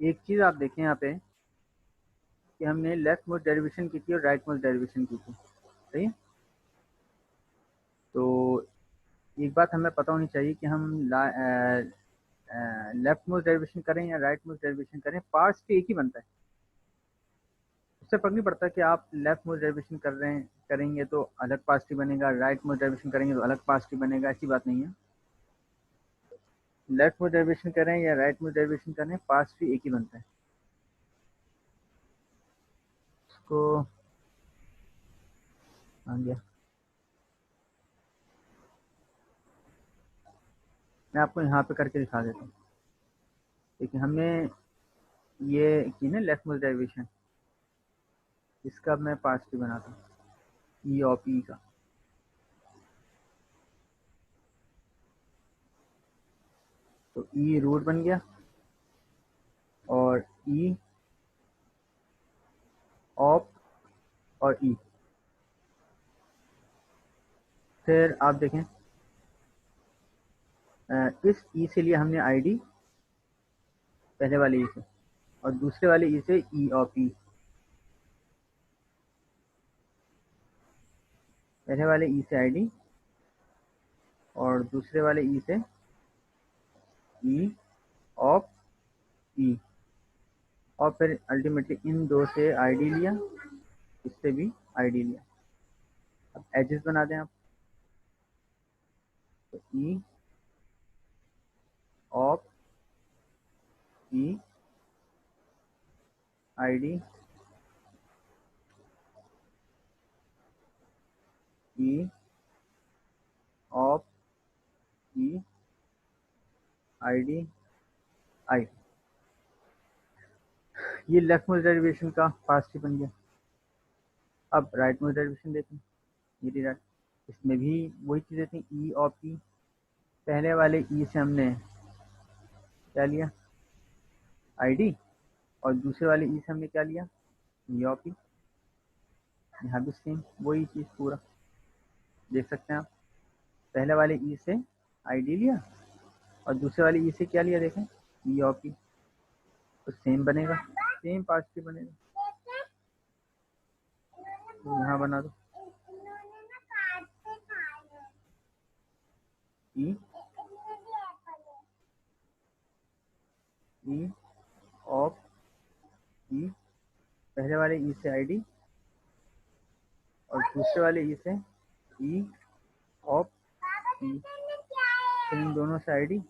एक चीज़ आप देखें यहाँ पे कि हमने लेफ्ट मोस्ट डेरिवेशन की थी और राइट मोस्ट डेरिवेशन की थी, सही है। तो एक बात हमें पता होनी चाहिए कि हम लेफ्ट मोस्ट डेरिवेशन करें या राइट मोस्ट डेरिवेशन करें, पार्ट्स तो एक ही बनता है। उससे फर्क नहीं पड़ता कि आप लेफ्ट मोस्ट डेरिवेशन कर रहे हैं, करेंगे तो अलग पार्ट्स ही बनेगा, राइट मोस्ट डेरिवेशन करेंगे तो अलग पार्ट्स ही बनेगा, ऐसी बात नहीं है। लेफ्ट मोस्ट डेरिवेशन करें या राइट मोस्ट डेरिवेशन करें, पार्ट्स भी एक ही बनता है। इसको आ गया, मैं आपको यहाँ पे करके दिखा देता हूँ। देखिए हमने ये की ना लेफ्ट मोस्ट डेरिवेशन, इसका मैं पार्ट्स भी बनाता हूँ, ई और पी का। तो ई रूट बन गया और ई ऑप और ई। फिर आप देखें इस ई से लिया हमने आईडी पहले वाले ई से, और दूसरे वाले ई से ई और पी। पहले वाले ई से आईडी और दूसरे वाले ई से ई ऑफ ई, और फिर अल्टीमेटली इन दो से आईडी लिया, इससे भी आईडी लिया। अब एजेस बना दें आप, तो ई of E ID E of E ID I. ये लेफ्ट मोस्ट डेरिवेशन का पास्ट ही बन गया। अब राइट मोस्ट डेरिवेशन देखें, ये राइट, इसमें भी वही चीज़ें थी, ई और पी। पहले वाले ई से हमने क्या लिया, आईडी, और दूसरे वाले ई से हमने क्या लिया, ई और पी। यहाँ भी सेम वही चीज़ पूरा देख सकते हैं आप। पहले वाले ई से आईडी लिया और दूसरे वाले ई से क्या लिया, देखें ई और पी। तो सेम बनेगा, सेम पार्ट भी बनेगा। तो यहाँ बना दो ई ई ऑफ ई, पहले वाले ई से आईडी और दूसरे वाले ई से ई ऑफ ई। तो इन दोनों से आईडी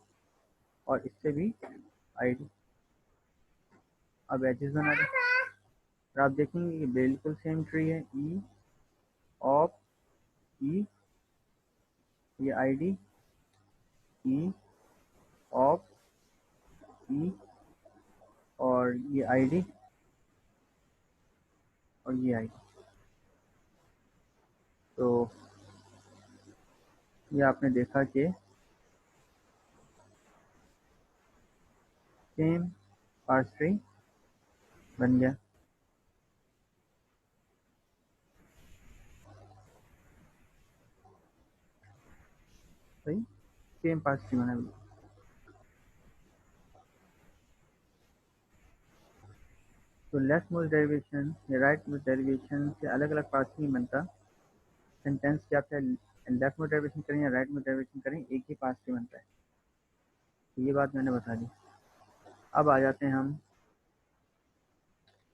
और इससे भी आईडी। अब एजेस बना दें, और आप देखेंगे कि बिल्कुल सेम ट्री है, ई ऑफ ई, ये आईडी, ई ऑफ ई, और ये आईडी और ये आईडी। तो ये आपने देखा कि सेम पार्स ट्री बन गया। सही, सेम पार्स ट्री बना। तो लेफ्ट मोस्ट डेरिवेशन या राइट मोस्ट डेरिवेशन से अलग अलग पार्ट्स नहीं बनता। सेंटेंस क्या आप लेफ्ट मोस्ट डेरिवेशन करें या राइट मोस्ट डेरिवेशन करें, एक ही पार्ट से बनता है। तो ये बात मैंने बता दी। अब आ जाते हैं हम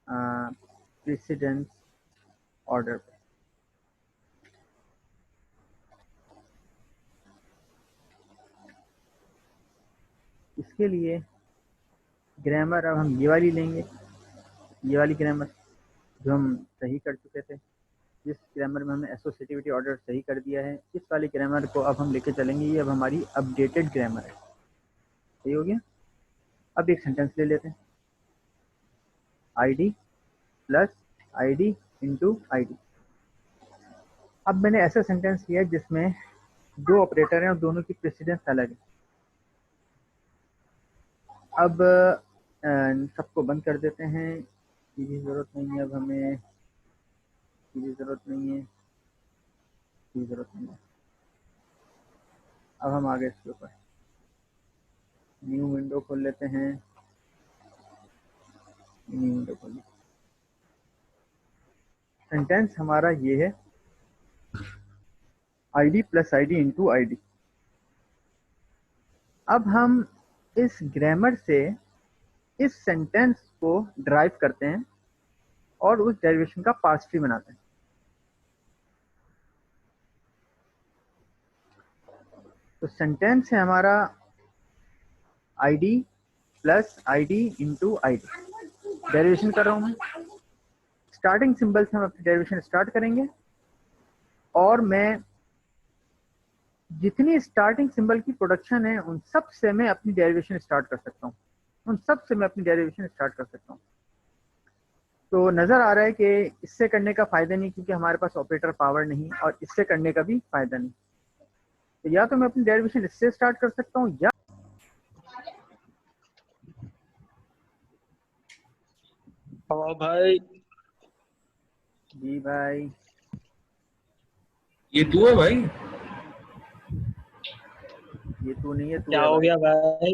प्रेसिडेंस ऑर्डर पे। इसके लिए ग्रामर अब हम ये वाली लेंगे, ये वाली ग्रामर जो हम सही कर चुके थे, जिस ग्रामर में हमने एसोसिएटिविटी ऑर्डर सही कर दिया है, इस वाली ग्रामर को अब हम लेके चलेंगे। ये अब हमारी अपडेटेड ग्रामर है। सही हो गया। अब एक सेंटेंस ले लेते हैं, ID plus ID into ID. अब मैंने ऐसा सेंटेंस लिया जिसमें दो ऑपरेटर हैं और दोनों की प्रेसिडेंस अलग है। अब सबको बंद कर देते हैं, इसकी ज़रूरत नहीं है अब हमें, इसकी ज़रूरत नहीं है, इसकी ज़रूरत नहीं है। अब हम आगे इसके ऊपर न्यू विंडो खोल लेते हैं। सेंटेंस हमारा ये है ID plus ID into ID। अब हम इस ग्रामर से इस सेंटेंस को ड्राइव करते हैं और उस डेरिवेशन का पार्स ट्री बनाते हैं। तो सेंटेंस है हमारा ID plus ID into ID। Derivation कर रहा हूं मैं। स्टार्टिंग सिंबल से हम अपनी डेरिवेशन स्टार्ट करेंगे और मैं जितनी स्टार्टिंग सिंबल की प्रोडक्शन है उन सब से मैं अपनी डेरिवेशन स्टार्ट कर सकता हूँ। तो नजर आ रहा है कि इससे करने का फायदा नहीं, क्योंकि हमारे पास ऑपरेटर पावर नहीं, और इससे करने का भी फायदा नहीं। तो या तो मैं अपनी डेरिवेशन इससे स्टार्ट कर सकता हूँ, या हाँ भाई। जी भाई। ये तू है भाई? ये तू नहीं है, तू क्या है हो भाई। गया भाई?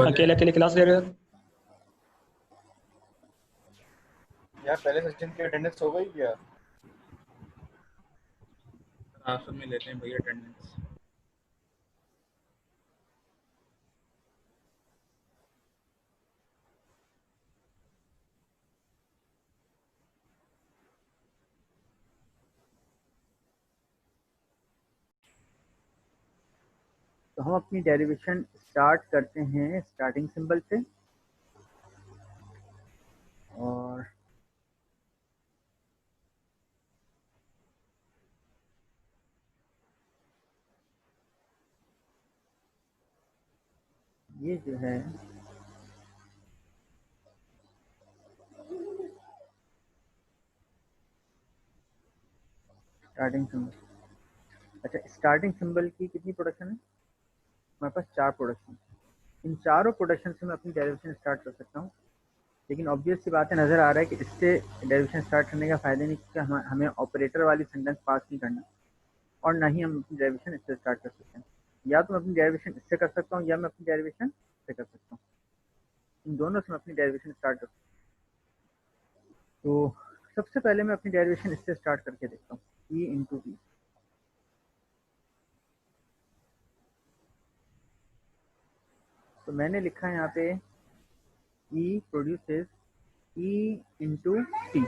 अकेले अकेले क्लास ले रहे हो? यार पहले सेक्शन की अटेंडेंस हो गई क्या? क्लास में लेते हैं भैया अटेंडेंस। तो हम अपनी डेरिवेशन स्टार्ट करते हैं स्टार्टिंग सिंबल से, और ये जो है स्टार्टिंग सिंबल। अच्छा, स्टार्टिंग सिंबल की कितनी प्रोडक्शन है हमारे पास? 4 प्रोडक्शन। इन चारों प्रोडक्शन से मैं अपनी डेरिवेशन स्टार्ट कर सकता हूँ। लेकिन ऑब्वियस सी बात है, नजर आ रहा है कि इससे डेरिवेशन स्टार्ट करने का फायदा नहीं, क्योंकि हमें ऑपरेटर वाली सेंटेंस पास नहीं करना, और ना ही हम अपनी डेरिवेशन इससे स्टार्ट कर सकते हैं। या तो मैं अपनी डेरिवेशन इससे कर सकता हूँ, या मैं अपनी डेरिवेशन इससे कर सकता हूँ। इन दोनों से मैं अपनी डेरिवेशन स्टार्ट कर सकता हूँ। तो सबसे पहले मैं अपनी डेरिवेशन इससे स्टार्ट करके देखता हूँ, ई इंटू टी। तो मैंने लिखा है यहाँ पे ई प्रोड्यूसेस ई इंटू टी।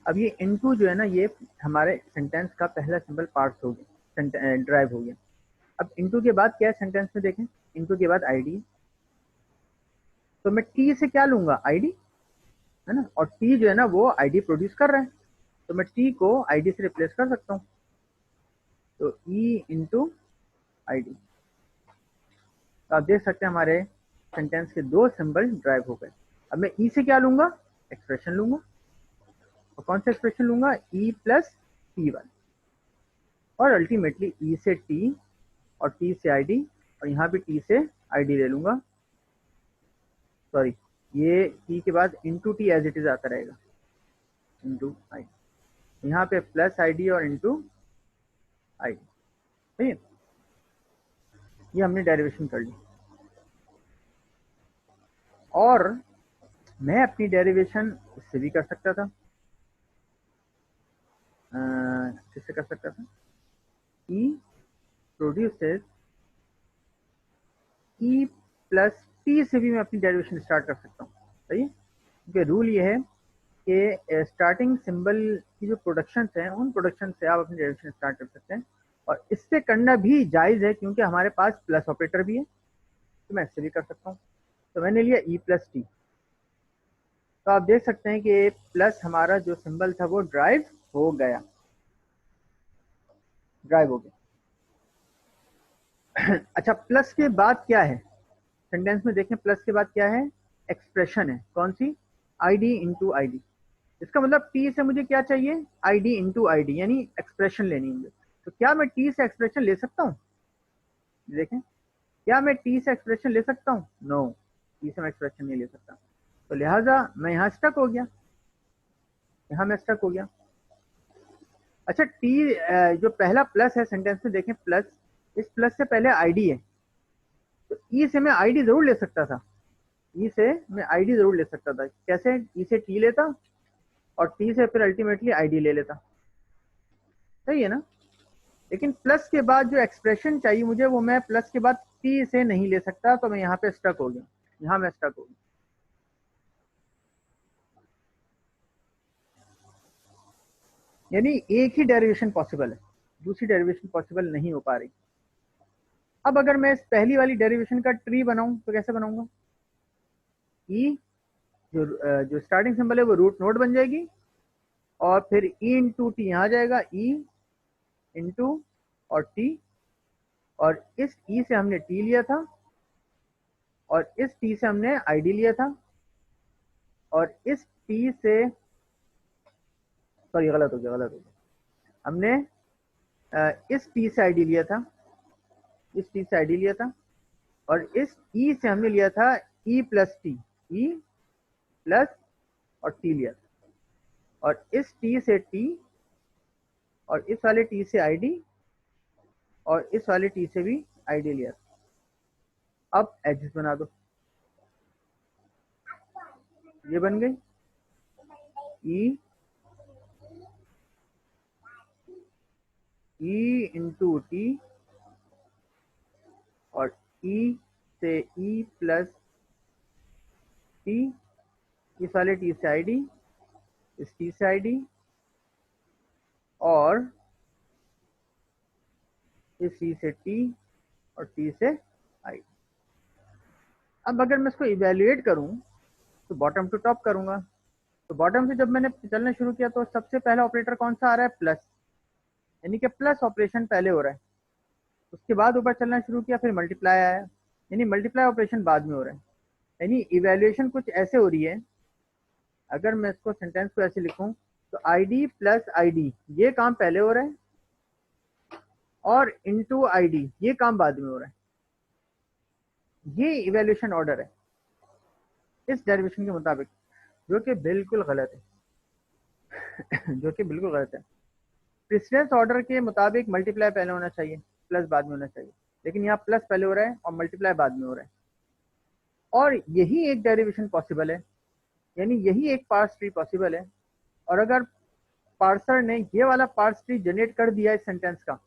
अब ये इनटू जो है ना, ये हमारे सेंटेंस का पहला सिंबल पार्ट्स हो गया, ड्राइव हो गया। अब इनटू के बाद क्या है सेंटेंस में, देखें, इनटू के बाद आईडी। तो मैं टी से क्या लूंगा? आईडी, है ना, और टी जो है ना वो आईडी प्रोड्यूस कर रहा है, तो मैं टी को आईडी से रिप्लेस कर सकता हूँ। तो ई इंटू आईडी। तो आप देख सकते हैं हमारे सेंटेंस के 2 सिंबल ड्राइव हो गए। अब मैं ई से क्या लूंगा? एक्सप्रेशन लूंगा। और कौन सा एक्सप्रेशन लूंगा? ई प्लस टी वाला। और अल्टीमेटली ई से टी, और टी से आईडी, और यहाँ भी टी से आईडी ले लूंगा। सॉरी, ये टी के बाद into T as it is आता रहेगा, इंटू आई। यहाँ पे प्लस आईडी और इंटू आई। ठीक है, ये हमने डेरिवेशन कर ली। और मैं अपनी डेरिवेशन इससे भी कर सकता था। किससे कर सकता था? ई प्रोड्यूसेस ई प्लस टी से भी मैं अपनी डेरिवेशन स्टार्ट कर सकता हूँ। सही है, क्योंकि रूल ये है कि स्टार्टिंग सिंबल की जो प्रोडक्शन है उन प्रोडक्शन से आप अपनी डेरिवेशन स्टार्ट कर सकते हैं, और इससे करना भी जायज़ है, क्योंकि हमारे पास प्लस ऑपरेटर भी है, तो मैं इससे भी कर सकता हूँ। तो मैंने लिया ई प्लस टी। तो आप देख सकते हैं कि प्लस हमारा जो सिंबल था वो ड्राइव हो गया, ड्राइव हो गया। अच्छा, प्लस के बाद क्या है सेंटेंस में? देखें, प्लस के बाद क्या है? एक्सप्रेशन है। कौन सी? ID into ID. इसका मतलब टी से मुझे क्या चाहिए? आईडी इंटू आईडी, यानी एक्सप्रेशन लेनी है मुझे। तो क्या मैं टी से एक्सप्रेशन ले सकता हूँ? देखें, क्या मैं टी से एक्सप्रेशन ले सकता हूँ? नो, टी से मैं एक्सप्रेशन नहीं ले सकता। तो लिहाजा मैं यहाँ स्टक हो गया, यहाँ मैं स्टक हो गया। अच्छा टी जो पहला प्लस है सेंटेंस में देखें प्लस, इस प्लस से पहले आईडी है, तो ई से मैं आईडी जरूर ले सकता था, ई से मैं आईडी जरूर ले सकता था। कैसे? ई से टी लेता और टी से फिर अल्टीमेटली आईडी ले लेता, सही है ना। लेकिन प्लस के बाद जो एक्सप्रेशन चाहिए मुझे वो मैं प्लस के बाद टी से नहीं ले सकता, तो मैं यहाँ पे स्टक हो गया, यहाँ मैं स्टक हो गया। यानी एक ही डेरिवेशन पॉसिबल है, दूसरी डेरिवेशन पॉसिबल नहीं हो पा रही। अब अगर मैं इस पहली वाली डेरिवेशन का ट्री बनाऊं तो कैसे बनाऊंगा? ई जो स्टार्टिंग सिंबल है वो रूट नोड बन जाएगी, और फिर ई इंटू टी यहाँ आ जाएगा, ई इंटू और टी, और इस ई से हमने टी लिया था और इस टी से हमने आईडी लिया था, और इस टी से सॉरी गलत हो गया, हमने इस टी से आईडी लिया था, इस टी से आईडी लिया था, और इस ई से हमने लिया था E plus T, E plus और टी लिया था, और इस टी से टी, और इस वाले टी से आईडी, और इस वाले टी से भी आईडी लिया था। अब एजेस बना दो, ये बन गई ई इंटू टी, और ई से ई प्लस टी, इस वाले टी से आईडी, इस टी से आईडी, और इस टी से टी और टी से आईडी। अब अगर मैं इसको इवेल्युएट करूं तो बॉटम टू टॉप करूंगा, तो बॉटम से जब मैंने चलना शुरू किया तो सबसे पहला ऑपरेटर कौन सा आ रहा है? प्लस, यानी कि प्लस ऑपरेशन पहले हो रहा है। उसके बाद ऊपर चलना शुरू किया, फिर मल्टीप्लाई आया, यानी मल्टीप्लाई ऑपरेशन बाद में हो रहा है। यानी इवेल्युएशन कुछ ऐसे हो रही है, अगर मैं इसको सेंटेंस को ऐसे लिखूं तो आईडी प्लस आईडी ये काम पहले हो रहा है, और इनटू आईडी ये काम बाद में हो रहा है। ये इवेल्युएशन ऑर्डर है इस डेरिवेशन के मुताबिक, जो कि बिल्कुल गलत है जो कि बिल्कुल गलत है। प्रेसिडेंस ऑर्डर के मुताबिक मल्टीप्लाई पहले होना चाहिए, प्लस बाद में होना चाहिए, लेकिन यहाँ प्लस पहले हो रहा है और मल्टीप्लाई बाद में हो रहा है। और यही एक डेरिवेशन पॉसिबल है, यानी यही एक पार्स ट्री पॉसिबल है। और अगर पार्सर ने ये वाला पार्स ट्री जनरेट कर दिया इस सेंटेंस का,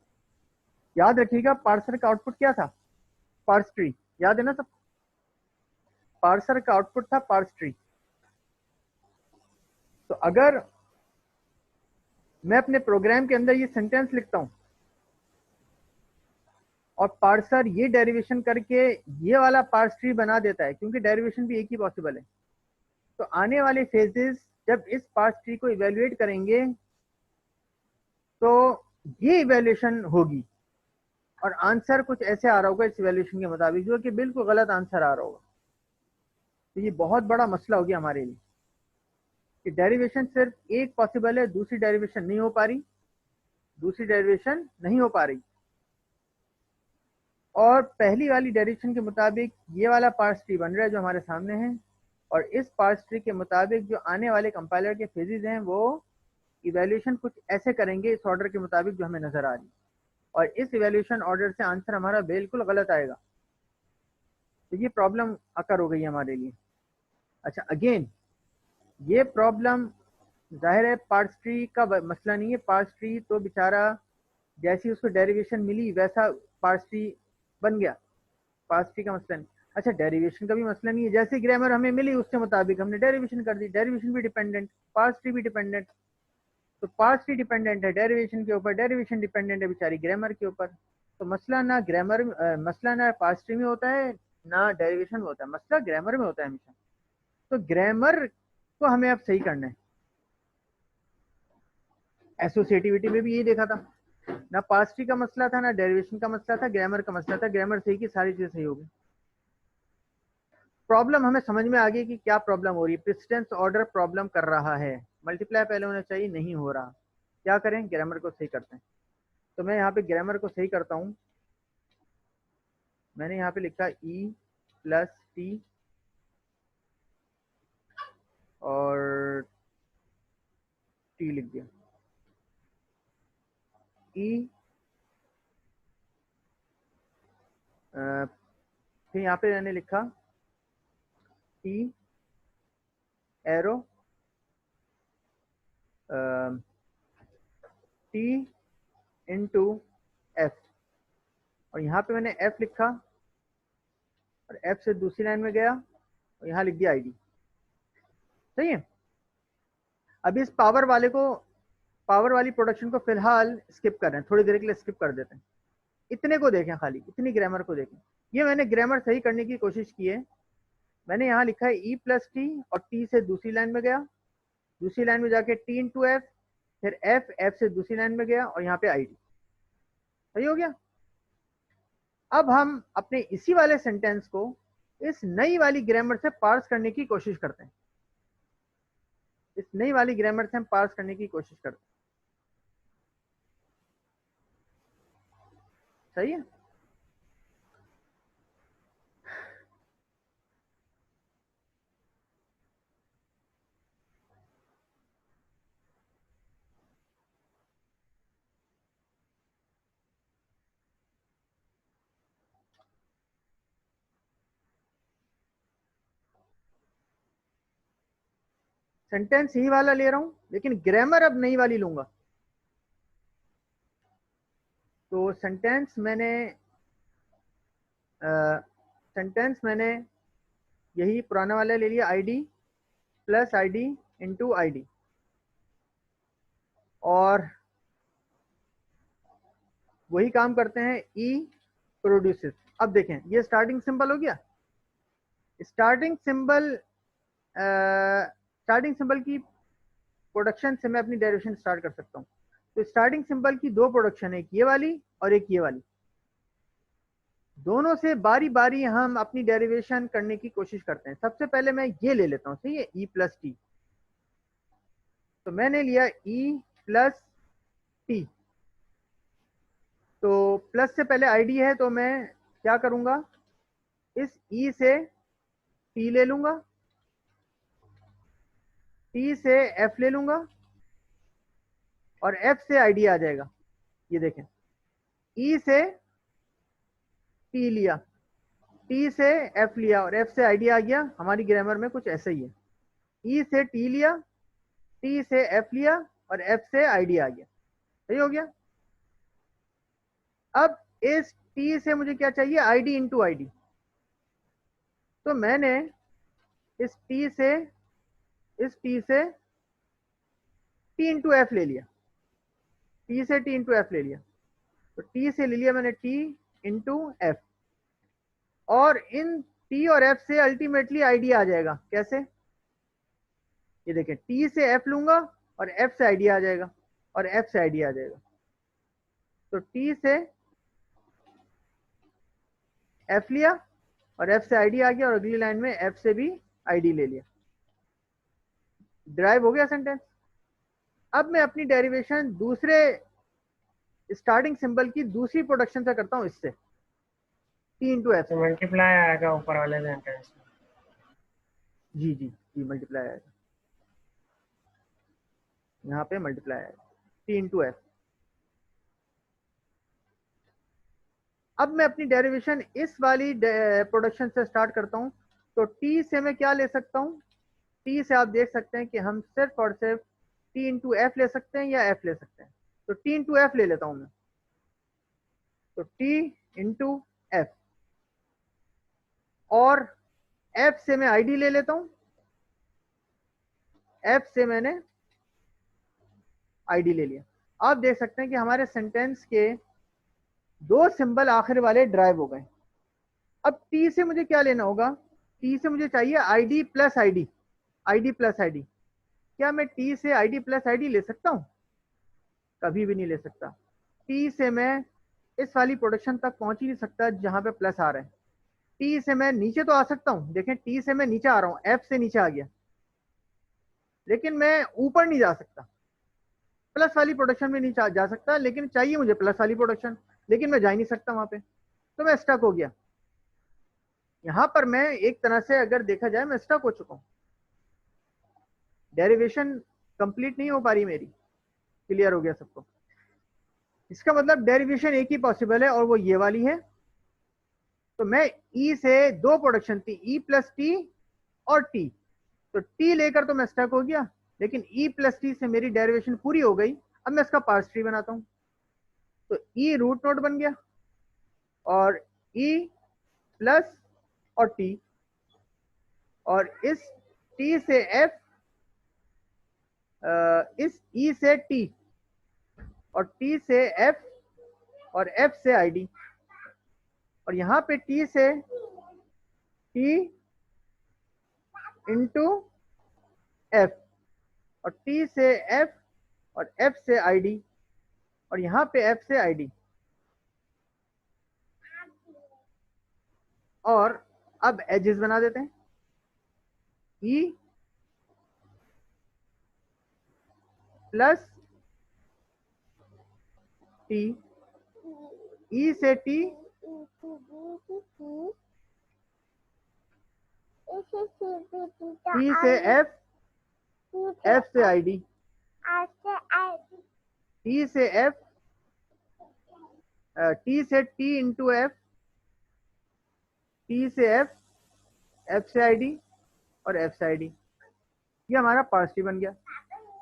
याद रखिएगा पार्सर का आउटपुट क्या था? पार्स ट्री, याद है ना सब? पार्सर का आउटपुट था पार्स ट्री। तो अगर मैं अपने प्रोग्राम के अंदर ये सेंटेंस लिखता हूं और पार्सर ये डेरिवेशन करके ये वाला पार्स ट्री बना देता है, क्योंकि डेरिवेशन भी एक ही पॉसिबल है, तो आने वाले फेजेस जब इस पार्स ट्री को इवेल्युएट करेंगे तो ये इवेल्युएशन होगी और आंसर कुछ ऐसे आ रहा होगा इस इवेल्युएशन के मुताबिक, जो कि बिल्कुल गलत आंसर आ रहा होगा। तो ये बहुत बड़ा मसला हो गया हमारे लिए कि डेरिवेशन सिर्फ एक पॉसिबल है, दूसरी डेरिवेशन नहीं हो पा रही, दूसरी डेरिवेशन नहीं हो पा रही। और पहली वाली डेरिवेशन के मुताबिक ये वाला पार्स ट्री बन रहा है जो हमारे सामने है, और इस पार्स ट्री के मुताबिक जो आने वाले कंपाइलर के फेजेस हैं वो इवेल्युएशन कुछ ऐसे करेंगे इस ऑर्डर के मुताबिक जो हमें नजर आ रही है, और इस इवेल्युएशन ऑर्डर से आंसर हमारा बिल्कुल गलत आएगा। तो ये प्रॉब्लम अकर हो गई है हमारे लिए। अच्छा अगेन ये प्रॉब्लम जाहिर है पार्स ट्री का मसला नहीं है, पार्स ट्री तो बेचारा जैसी उसको डेरिवेशन मिली वैसा पार्स ट्री बन गया, पार्स ट्री का मसला नहीं। अच्छा डेरिवेशन का भी मसला नहीं है, जैसे ग्रामर हमें मिली उसके मुताबिक हमने डेरिवेशन कर दी, डेरिवेशन भी डिपेंडेंट, पार्स ट्री भी डिपेंडेंट। तो पार्स ट्री डिपेंडेंट है डेरिवेशन के ऊपर, डेरिवेशन डिपेंडेंट है बेचारी ग्रामर के ऊपर। तो मसला ना ग्रामर मसला ना पार्स ट्री में होता है ना डेरिवेशन में होता है, मसला ग्रामर में होता है हमेशा। तो ग्रामर को हमें अब सही करना है। एसोसिएटिविटी में भी यही देखा था, ना पार्स ट्री का मसला था ना डेरिवेशन का मसला था, ग्रामर का मसला था। ग्रामर सही की सारी चीजें सही हो गई। प्रॉब्लम हमें समझ में आ गई कि क्या प्रॉब्लम हो रही है। प्रेसिडेंस ऑर्डर प्रॉब्लम कर रहा है, मल्टीप्लाई पहले होना चाहिए, नहीं हो रहा। क्या करें? ग्रामर को सही करते हैं। तो मैं यहाँ पे ग्रामर को सही करता हूँ। मैंने यहाँ पे लिखा ई प्लस टी और टी लिख दिया। ई, फिर यहाँ पे मैंने लिखा T arrow T into F, और यहाँ पे मैंने एफ लिखा और एफ से दूसरी लाइन में गया और यहाँ लिख दिया आईडी। सही है। अभी इस पावर वाली प्रोडक्शन को फिलहाल स्किप कर रहे हैं, थोड़ी देर के लिए स्किप कर देते हैं। इतने को देखें, खाली इतनी ग्रामर को देखें। ये मैंने ग्रामर सही करने की कोशिश की है। मैंने यहाँ लिखा है ई प्लस टी और टी से दूसरी लाइन में गया, दूसरी लाइन में जाके टी इंटू एफ, फिर एफ से दूसरी लाइन में गया और यहाँ पे आईडी। सही हो गया। अब हम अपने इसी वाले सेंटेंस को इस नई वाली ग्रामर से पार्स करने की कोशिश करते हैं। इस नई वाली ग्रामर से हम पार्स करने की कोशिश करते हैं। सही है। सेंटेंस यही वाला ले रहा हूं, लेकिन ग्रामर अब नई वाली लूंगा। तो सेंटेंस मैंने यही पुराना वाला ले लिया, ID plus ID into ID, और वही काम करते हैं ई प्रोड्यूसेस। अब देखें, ये स्टार्टिंग सिंबल हो गया। स्टार्टिंग सिंबल की प्रोडक्शन से मैं अपनी डेरिवेशन स्टार्ट कर सकता हूँ। तो स्टार्टिंग सिंबल की दो प्रोडक्शन है, एक ये वाली और एक ये वाली। दोनों से बारी बारी हम अपनी डेरिवेशन करने की कोशिश करते हैं। सबसे पहले मैं ये ले लेता हूँ, सही है, ई प्लस टी। तो मैंने लिया ई प्लस टी। तो प्लस से पहले आईडी है, तो मैं क्या करूंगा, इस ई से टी ले लूंगा, टी से एफ ले लूंगा और एफ से आईडी आ जाएगा। ये देखें, ई से टी लिया, टी से एफ लिया और एफ से आईडी आ गया। हमारी ग्रामर में कुछ ऐसा ही है, ई से टी लिया, टी से एफ लिया और एफ से आईडी आ गया। सही हो गया। अब इस टी से मुझे क्या चाहिए, आईडी इंटू आईडी। तो मैंने इस टी से टी इंटू एफ ले लिया, टी से टी इंटू एफ ले लिया। तो टी से ले लिया मैंने टी इंटू एफ, और इन टी और एफ से अल्टीमेटली आईडी आ जाएगा। कैसे, ये देखें, टी से एफ लूंगा और एफ से आईडी आ जाएगा और एफ से आईडी आ जाएगा। तो टी से एफ लिया और एफ से आईडी आ गया, और अगली लाइन में एफ से भी आईडी ले लिया। ड्राइव हो गया सेंटेंस। अब मैं अपनी डेरिवेशन दूसरे स्टार्टिंग सिंबल की दूसरी प्रोडक्शन से करता हूं, इससे टी इंटू एफ। मल्टीप्लाई आएगा ऊपर वाले सेंटेंस में। जी जी जी, मल्टीप्लाई आएगा, यहाँ पे मल्टीप्लाई आएगा, टी इंटू एफ। अब मैं अपनी डेरिवेशन इस वाली प्रोडक्शन से स्टार्ट करता हूं। तो टी से मैं क्या ले सकता हूं, टी से आप देख सकते हैं कि हम सिर्फ और सिर्फ टी इंटू एफ ले सकते हैं या एफ ले सकते हैं। तो टी इंटू एफ ले लेता हूं मैं। तो टी इंटू एफ, और एफ से मैं आईडी ले लेता हूं, एफ से मैंने आईडी ले लिया। आप देख सकते हैं कि हमारे सेंटेंस के दो सिंबल आखिर वाले ड्राइव हो गए। अब टी से मुझे क्या लेना होगा, टी से मुझे चाहिए ID plus ID, ID plus ID. क्या मैं टी से आईडी प्लस आईडी ले सकता हूं? कभी भी नहीं ले सकता। टी से मैं इस वाली प्रोडक्शन तक पहुंच ही नहीं सकता जहां पे प्लस आ रहा है। टी से मैं नीचे तो आ सकता हूं, देखें टी से मैं नीचे आ रहा हूं, एफ से नीचे आ गया, लेकिन मैं ऊपर नहीं जा सकता। प्लस वाली प्रोडक्शन में नहीं जा सकता, लेकिन चाहिए मुझे प्लस वाली प्रोडक्शन, लेकिन मैं जा ही नहीं सकता वहां पे, तो मैं स्टक हो गया। यहां पर मैं एक तरह से अगर देखा जाए मैं स्टक हो चुका हूं, डेरिवेशन कंप्लीट नहीं हो पा रही मेरी। क्लियर हो गया सबको? इसका मतलब डेरिवेशन एक ही पॉसिबल है और वो ये वाली है। तो मैं ई से दो प्रोडक्शन थी, ई प्लस टी और टी, तो टी लेकर तो मैं स्टक हो गया, लेकिन ई प्लस टी से मेरी डेरिवेशन पूरी हो गई। अब मैं इसका पार्स ट्री बनाता हूं, तो ई रूट नोड बन गया और ई प्लस और टी, और इस टी से एफ, इस ई से टी और टी से एफ और एफ से आईडी, और यहां पे टी से टी इंटू एफ और टी से एफ और एफ से आईडी, और यहां पे एफ से आईडी। और अब एजेस बना देते हैं, ई प्लस टी, ई से टी, टी से एफ, एफ से आईडी, टी से एफ, टी से टी इंटू एफ, टी से एफ, एफ से आईडी और एफ से आईडी। ये हमारा पार्स ट्री बन गया।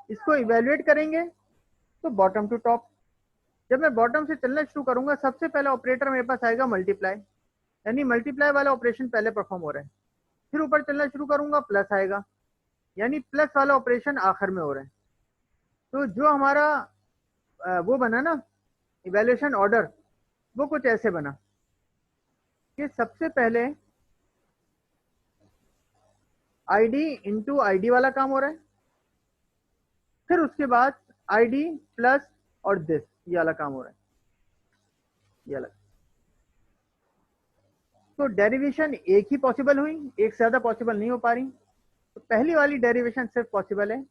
इसको इवेल्युएट करेंगे तो बॉटम टू टॉप। जब मैं बॉटम से चलना शुरू करूंगा, सबसे पहला ऑपरेटर मेरे पास आएगा मल्टीप्लाई, यानी मल्टीप्लाई वाला ऑपरेशन पहले परफॉर्म हो रहा है। फिर ऊपर चलना शुरू करूंगा, प्लस आएगा, यानी प्लस वाला ऑपरेशन आखिर में हो रहा है। तो जो हमारा वो बना ना इवेल्यूएशन ऑर्डर, वो कुछ ऐसे बना कि सबसे पहले आईडी इंटू आईडी वाला काम हो रहा है, फिर उसके बाद आईडी प्लस और दिस, ये वाला काम हो रहा है, ये वाला। तो डेरिवेशन एक ही पॉसिबल हुई, एक से ज्यादा पॉसिबल नहीं हो पा रही। तो पहली वाली डेरिवेशन सिर्फ पॉसिबल है,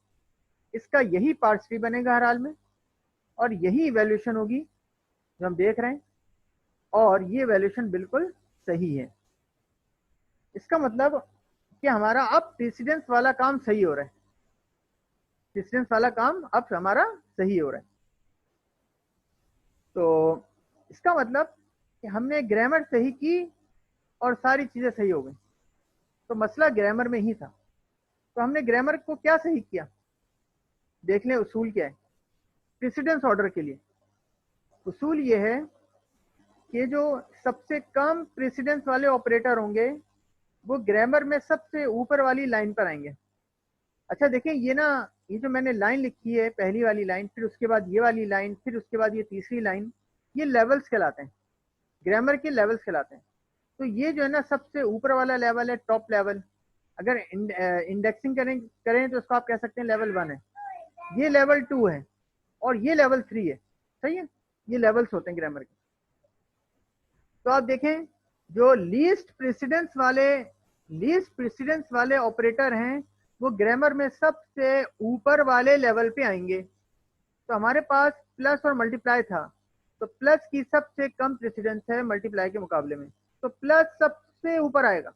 इसका यही पार्ट्स ट्री बनेगा हर हाल में, और यही इवैल्यूएशन होगी जो हम देख रहे हैं, और ये इवैल्यूएशन बिल्कुल सही है। इसका मतलब कि हमारा अब प्रेसिडेंस वाला काम सही हो रहा है, प्रेसिडेंस वाला काम अब हमारा सही हो रहा है। तो इसका मतलब कि हमने ग्रामर सही की और सारी चीजें सही हो गई। तो मसला ग्रामर में ही था। तो हमने ग्रामर को क्या सही किया, देख लें उसूल क्या है प्रेसिडेंस ऑर्डर के लिए। उसूल ये है कि जो सबसे कम प्रेसिडेंस वाले ऑपरेटर होंगे वो ग्रामर में सबसे ऊपर वाली लाइन पर आएंगे। अच्छा देखें, ये ना, ये जो मैंने लाइन लिखी है, पहली वाली लाइन, फिर उसके बाद ये वाली लाइन, फिर उसके बाद ये तीसरी लाइन, ये लेवल्स कहलाते हैं, ग्रामर के लेवल्स कहलाते हैं। तो ये जो है ना सबसे ऊपर वाला लेवल है, टॉप लेवल। अगर इंडेक्सिंग करें तो उसको आप कह सकते हैं लेवल 1 है, ये लेवल 2 है, और ये लेवल 3 है। सही है, ये लेवल्स होते हैं ग्रामर के। तो आप देखें, जो लीस्ट प्रेसिडेंस वाले ऑपरेटर हैं वो ग्रामर में सबसे ऊपर वाले लेवल पे आएंगे। तो हमारे पास प्लस और मल्टीप्लाई था, तो प्लस की सबसे कम प्रेसिडेंस है मल्टीप्लाई के मुकाबले में, तो प्लस सबसे ऊपर आएगा।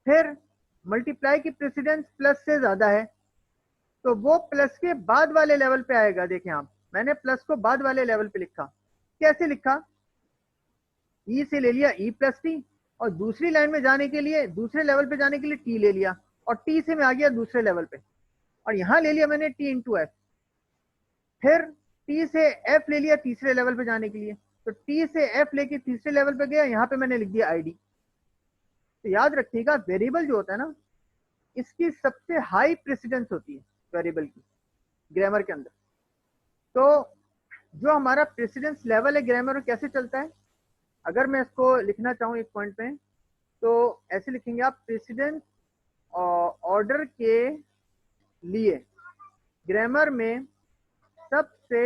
फिर मल्टीप्लाई की प्रेसिडेंस प्लस से ज्यादा है, तो वो प्लस के बाद वाले लेवल पे आएगा। देखें आप, मैंने प्लस को बाद वाले लेवल पे लिखा। कैसे लिखा, ई से ले लिया ई प्लस टी, और दूसरी लाइन में जाने के लिए, दूसरे लेवल पे जाने के लिए टी ले लिया, और टी से मैं आ गया दूसरे लेवल पे, और यहां ले लिया मैंने टी इंटू एफ। फिर टी से एफ ले लिया तीसरे लेवल पे जाने के लिए, तो टी से एफ लेके तीसरे लेवल पे गया, यहां पे मैंने लिख दिया आईडी। तो याद रखिएगा, वेरिएबल जो होता है ना, इसकी सबसे हाई प्रेसिडेंस होती है वेरिएबल की ग्रामर के अंदर। तो जो हमारा प्रेसिडेंस लेवल है ग्रामर में कैसे चलता है, अगर मैं इसको लिखना चाहूँ एक पॉइंट पे, तो ऐसे लिखेंगे आप, प्रेसिडेंस ऑर्डर के लिए ग्रामर में सबसे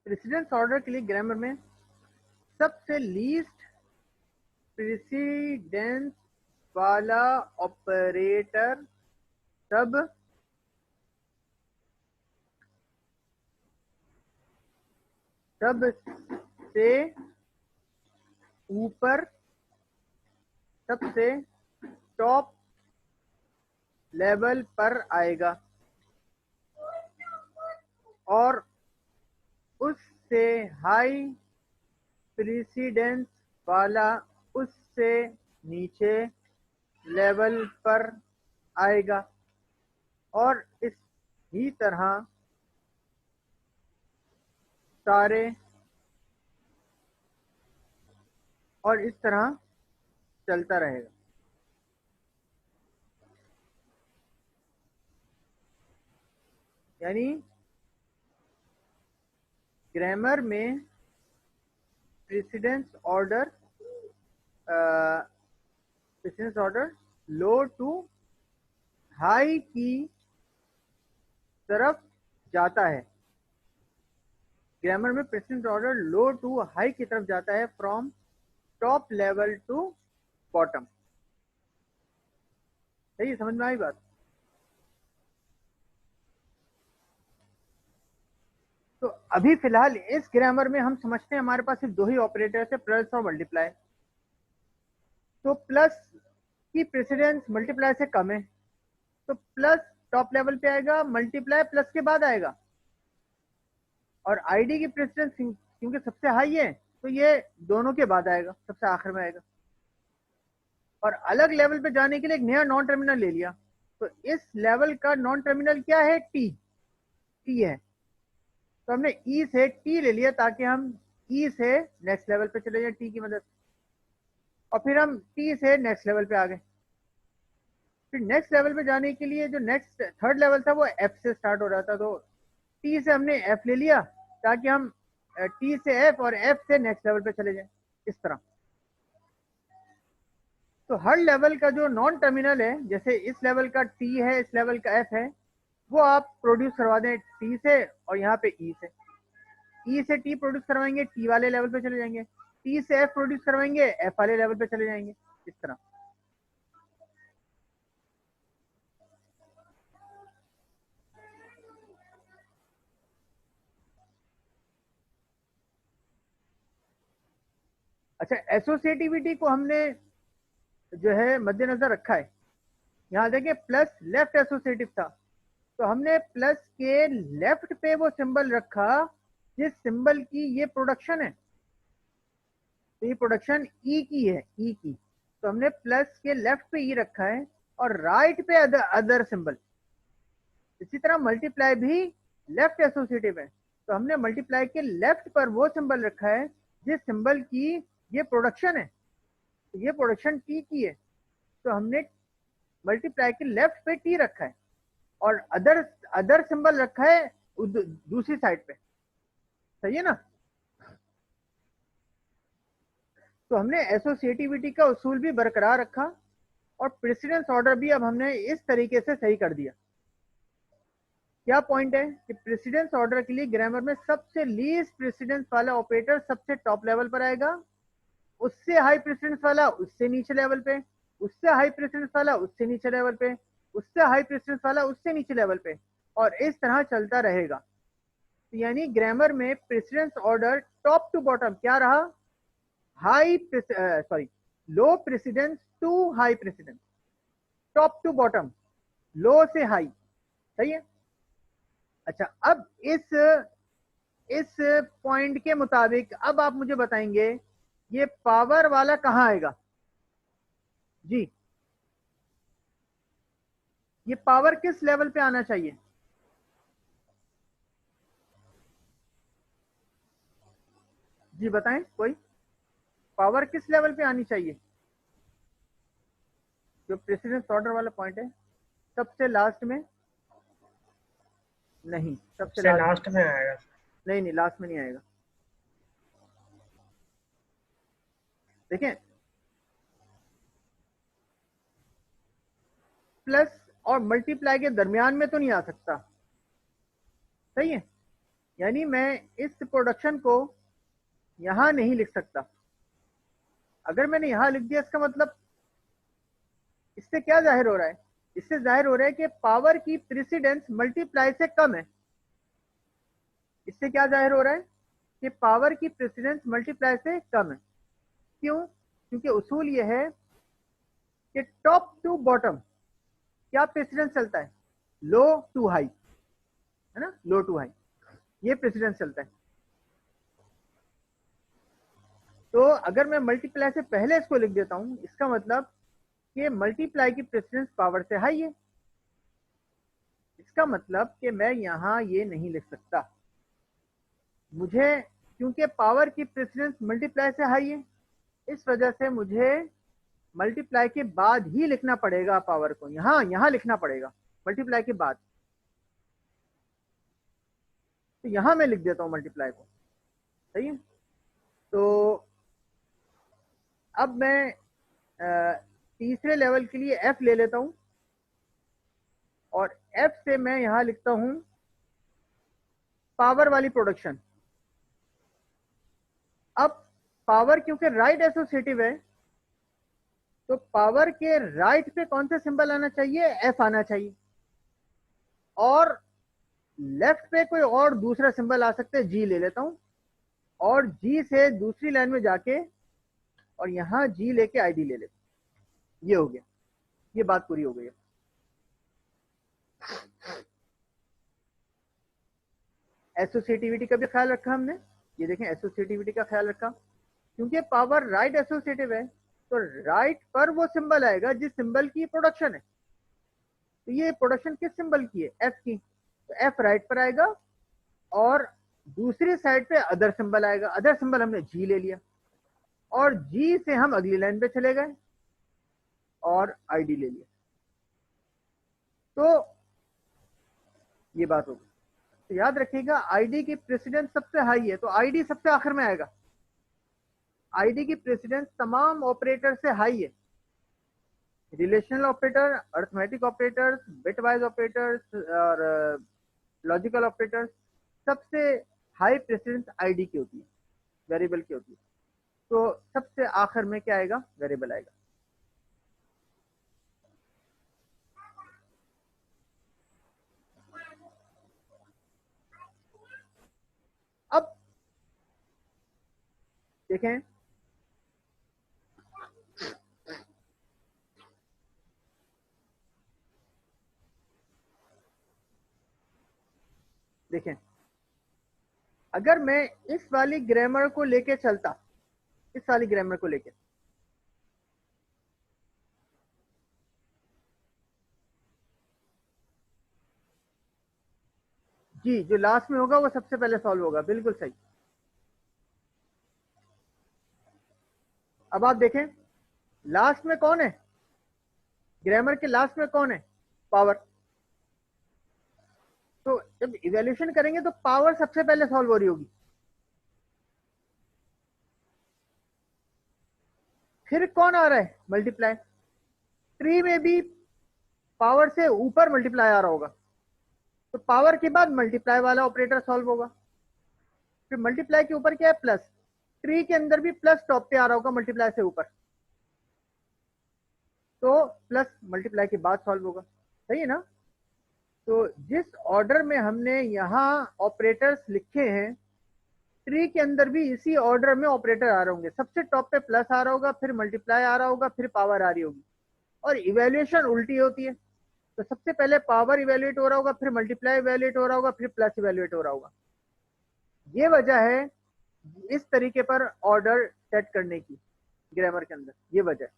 प्रेसिडेंस ऑर्डर के लिए ग्रामर में सबसे लीस्ट प्रेसिडेंस वाला ऑपरेटर सबसे ऊपर, सबसे टॉप लेवल पर आएगा और उससे हाई प्रेसिडेंस वाला उससे नीचे लेवल पर आएगा और इस ही तरह सारे, और इस तरह चलता रहेगा। यानी ग्रामर में precedence order low to high की तरफ जाता है। ग्रामर में precedence order low to high की तरफ जाता है, from top level to bottom. सही, समझ में आई बात? तो अभी फिलहाल इस ग्रामर में हम समझते हैं हमारे पास सिर्फ दो ही ऑपरेटर्स है, प्लस और मल्टीप्लाई। तो प्लस की प्रेसिडेंस मल्टीप्लाई से कम है, तो प्लस टॉप लेवल पे आएगा, मल्टीप्लाई प्लस के बाद आएगा। और आईडी की प्रेसिडेंस क्योंकि सबसे हाई है तो ये दोनों के बाद आएगा, सबसे आखिर में आएगा। और अलग लेवल पे जाने के लिए एक नया नॉन टर्मिनल ले लिया, तो इस लेवल का नॉन टर्मिनल क्या है? टी है। तो हमने ई से टी ले लिया ताकि हम ई से नेक्स्ट लेवल पे चले जाए टी की मदद से, और फिर हम टी से नेक्स्ट लेवल पे आ गए। फिर नेक्स्ट लेवल पे जाने के लिए जो नेक्स्ट थर्ड लेवल था वो एफ से स्टार्ट हो रहा था, तो टी से हमने एफ ले लिया ताकि हम टी से एफ और एफ से नेक्स्ट लेवल पे चले जाएं, इस तरह। तो हर लेवल का जो नॉन टर्मिनल है, जैसे इस लेवल का टी है, इस लेवल का एफ है, वो आप प्रोड्यूस करवा दें टी से और यहाँ पे ई से। ई से टी प्रोड्यूस करवाएंगे, टी वाले लेवल पे चले जाएंगे। टी से एफ प्रोड्यूस करवाएंगे, एफ वाले लेवल पे चले जाएंगे, इस तरह। अच्छा, एसोसिएटिविटी को हमने जो है मद्देनजर रखा है। यहाँ देखिए प्लस लेफ्ट एसोसिएटिव था, तो हमने प्लस के लेफ्ट पे वो सिंबल रखा जिस सिंबल की ये प्रोडक्शन है। तो ये प्रोडक्शन ई की है, ई की, तो हमने प्लस के लेफ्ट पे ई रखा है और राइट पे अदर सिंबल। इसी तरह मल्टीप्लाई भी लेफ्ट एसोसिएटिव है, तो हमने मल्टीप्लाई के लेफ्ट पर वो सिंबल रखा है जिस सिंबल की ये प्रोडक्शन है। तो ये प्रोडक्शन टी की है, तो हमने मल्टीप्लाई के लेफ्ट पे टी रखा है और अदर सिंबल रखा है दूसरी साइड पे। सही है ना? तो हमने एसोसिएटिविटी का उसूल भी बरकरार रखा और प्रेसिडेंस ऑर्डर भी अब हमने इस तरीके से सही कर दिया। क्या पॉइंट है कि प्रेसिडेंस ऑर्डर के लिए ग्रामर में सबसे लीस्ट प्रेसिडेंस वाला ऑपरेटर सबसे टॉप लेवल पर आएगा, उससे हाई प्रेसिडेंस वाला उससे नीचे लेवल पे, उससे हाई प्रेसिडेंस वाला उससे नीचे लेवल पे, उससे हाई प्रेसिडेंस वाला उससे नीचे लेवल पे, और इस तरह चलता रहेगा। तो यानी ग्रामर में precedence order top to bottom क्या रहा? Low precedence to high precedence, top to bottom, low से हाई। सही है? अच्छा, अब इस पॉइंट के मुताबिक अब आप मुझे बताएंगे ये पावर वाला कहां आएगा? जी, ये पावर किस लेवल पे आना चाहिए? जी बताएं कोई, पावर किस लेवल पे आनी चाहिए? जो प्रेसिडेंस ऑर्डर वाला पॉइंट है, सबसे लास्ट में नहीं, सबसे लास्ट में आएगा। नहीं, लास्ट में नहीं आएगा। देखें, प्लस और मल्टीप्लाई के दरमियान में तो नहीं आ सकता। सही है? यानी मैं इस प्रोडक्शन को यहां नहीं लिख सकता, अगर मैंने यहां लिख दिया इसका मतलब इससे क्या जाहिर हो रहा है, इससे जाहिर हो रहा है कि पावर की प्रेसिडेंस मल्टीप्लाई से कम है। इससे क्या जाहिर हो रहा है कि पावर की प्रेसिडेंस मल्टीप्लाई से कम है। क्यों? क्योंकि उसूल यह है कि टॉप टू बॉटम क्या प्रेसिडेंस चलता है, लो टू हाई, है ना, लो टू हाई, ये प्रेसिडेंस चलता है। तो अगर मैं मल्टीप्लाई से पहले इसको लिख देता हूं, इसका मतलब कि मल्टीप्लाई की प्रेसिडेंस पावर से हाई है। इसका मतलब कि मैं यहां ये नहीं लिख सकता, मुझे, क्योंकि पावर की प्रेसिडेंस मल्टीप्लाई से हाई है, इस वजह से मुझे मल्टीप्लाई के बाद ही लिखना पड़ेगा पावर को, यहां लिखना पड़ेगा मल्टीप्लाई के बाद। तो यहां मैं लिख देता हूं मल्टीप्लाई को, सही है। तो अब मैं तीसरे लेवल के लिए एफ ले लेता हूं और एफ से मैं यहां लिखता हूं पावर वाली प्रोडक्शन। अब पावर क्योंकि राइट एसोसिएटिव है, तो पावर के राइट पे कौन सा सिंबल आना चाहिए, एफ आना चाहिए, और लेफ्ट पे कोई और दूसरा सिंबल आ सकता है, जी ले लेता हूं, और जी से दूसरी लाइन में जाके और यहां जी लेके आईडी ले लेता हूं। ये हो गया, ये बात पूरी हो गई है। एसोसिएटिविटी का भी ख्याल रखा हमने, ये देखें एसोसिएटिविटी का ख्याल रखा, क्योंकि पावर राइट एसोसिएटिव है तो राइट पर वो सिंबल आएगा जिस सिंबल की प्रोडक्शन है। तो ये प्रोडक्शन किस सिंबल की है, एफ की, तो एफ राइट पर आएगा और दूसरी साइड पे अदर सिंबल आएगा, अदर सिंबल हमने जी ले लिया और जी से हम अगली लाइन पे चले गए और आईडी ले लिया। तो ये बात होगी। तो याद रखिएगा आईडी की प्रेसिडेंस सबसे हाई है, तो आईडी सबसे आखिर में आएगा। आईडी की प्रेसिडेंस तमाम ऑपरेटर से हाई है, relational operator, arithmetic operators, bitwise operators और लॉजिकल ऑपरेटर्स, सबसे हाई प्रेसिडेंस आईडी की होती है, वेरिएबल की होती है। तो सबसे आखिर में क्या आएगा, वेरिएबल आएगा। अब देखें देखें अगर मैं इस वाली ग्रामर को लेके चलता, इस वाली ग्रामर को लेके, जी जो लास्ट में होगा वो सबसे पहले सॉल्व होगा, बिल्कुल सही। अब आप देखें लास्ट में कौन है, ग्रामर के लास्ट में कौन है, पावर। तो जब इवैल्यूएशन करेंगे तो पावर सबसे पहले सॉल्व हो रही होगी, फिर कौन आ रहा है, मल्टीप्लाई। ट्री में भी पावर से ऊपर मल्टीप्लाई आ रहा होगा, तो पावर के बाद मल्टीप्लाई वाला ऑपरेटर सॉल्व होगा। फिर मल्टीप्लाई के ऊपर क्या है, प्लस। ट्री के अंदर भी प्लस टॉप पे आ रहा होगा मल्टीप्लाई से ऊपर, तो प्लस मल्टीप्लाई के बाद सॉल्व होगा, सही है ना। तो जिस ऑर्डर में हमने यहाँ ऑपरेटर्स लिखे हैं, ट्री के अंदर भी इसी ऑर्डर में ऑपरेटर आ रहे होंगे। सबसे टॉप पे प्लस आ रहा होगा, फिर मल्टीप्लाई आ रहा होगा, फिर पावर आ रही होगी, और इवैल्यूएशन उल्टी होती है। तो सबसे पहले पावर इवैल्यूएट हो रहा होगा, फिर मल्टीप्लाई इवैल्यूएट हो रहा होगा, फिर प्लस इवैल्यूएट हो रहा होगा। ये वजह है इस तरीके पर ऑर्डर सेट करने की ग्रामर के अंदर, ये वजह है।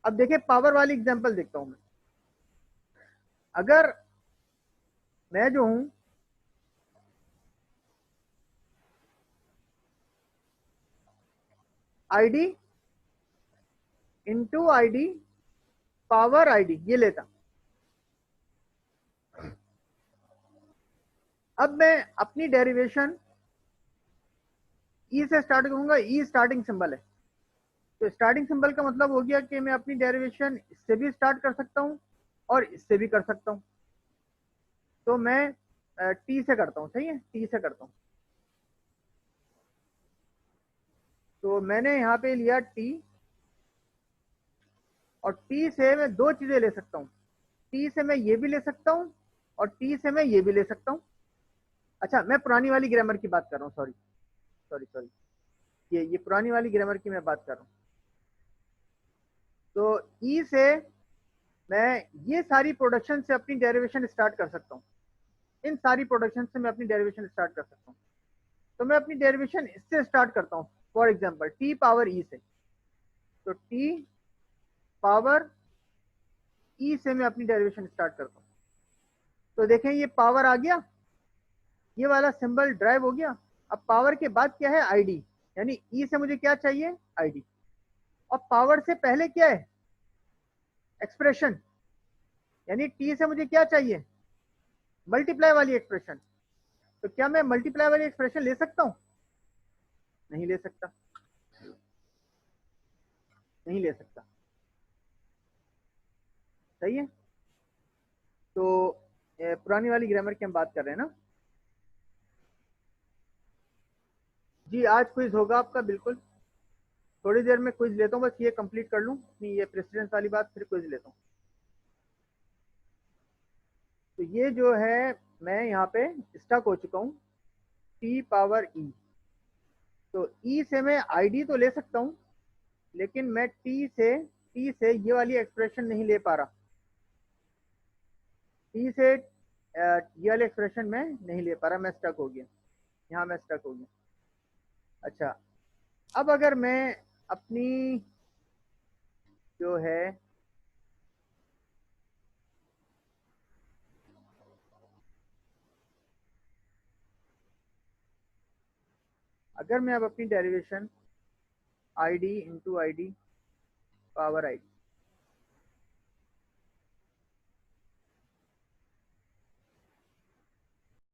अब देखिए पावर वाली एग्जांपल देखता हूं मैं। अगर मैं जो हूं ID into ID power ID ये लेता, अब मैं अपनी डेरिवेशन ई से स्टार्ट करूंगा। ई स्टार्टिंग सिंबल है, तो स्टार्टिंग सिंबल का मतलब हो गया कि मैं अपनी डेरिवेशन इससे भी स्टार्ट कर सकता हूं और इससे भी कर सकता हूं। तो मैं टी से करता हूं, सही है, टी से करता हूं। तो मैंने यहाँ पे लिया t, और t से मैं दो चीजें ले सकता हूँ। t से मैं ये भी ले सकता हूँ और t से मैं ये भी ले सकता हूँ। अच्छा, मैं पुरानी वाली ग्रामर की बात कर रहा हूँ, सॉरी सॉरी सॉरी, ये पुरानी वाली ग्रामर की मैं बात कर रहा हूँ। तो e से मैं ये सारी प्रोडक्शन से अपनी डेरिवेशन स्टार्ट कर सकता हूँ। इन सारी प्रोडक्शन से मैं अपनी डेरिवेशन स्टार्ट कर सकता हूँ। तो मैं अपनी डेरिवेशन इससे स्टार्ट करता हूँ, for example t power e से। तो t पावर e से मैं अपनी डेरिवेशन स्टार्ट करता हूँ। तो देखें ये पावर आ गया, ये वाला सिंबल ड्राइव हो गया। अब पावर के बाद क्या है, id, यानी e से मुझे क्या चाहिए, id। और पावर से पहले क्या है, एक्सप्रेशन, यानी t से मुझे क्या चाहिए, मल्टीप्लाई वाली एक्सप्रेशन। तो क्या मैं मल्टीप्लाई वाली एक्सप्रेशन ले सकता हूं, नहीं ले सकता, नहीं ले सकता। सही है। तो पुरानी वाली ग्रामर की हम बात कर रहे हैं ना जी। आज क्विज होगा आपका, बिल्कुल थोड़ी देर में क्विज लेता हूँ, बस ये कंप्लीट कर लूँ अपनी ये प्रेसिडेंस वाली बात, फिर क्विज लेता हूँ। तो ये जो है मैं यहाँ पे स्टक हो चुका हूँ, t पावर e। तो e से मैं id तो ले सकता हूँ, लेकिन मैं t से ये वाली एक्सप्रेशन नहीं ले पा रहा। t से ये वाले एक्सप्रेशन में नहीं ले पा रहा, मैं स्टक हो गया, यहाँ मैं स्टक हो गया। अच्छा, अब अगर मैं अपनी जो है अगर मैं अब अपनी derivation id into id power id,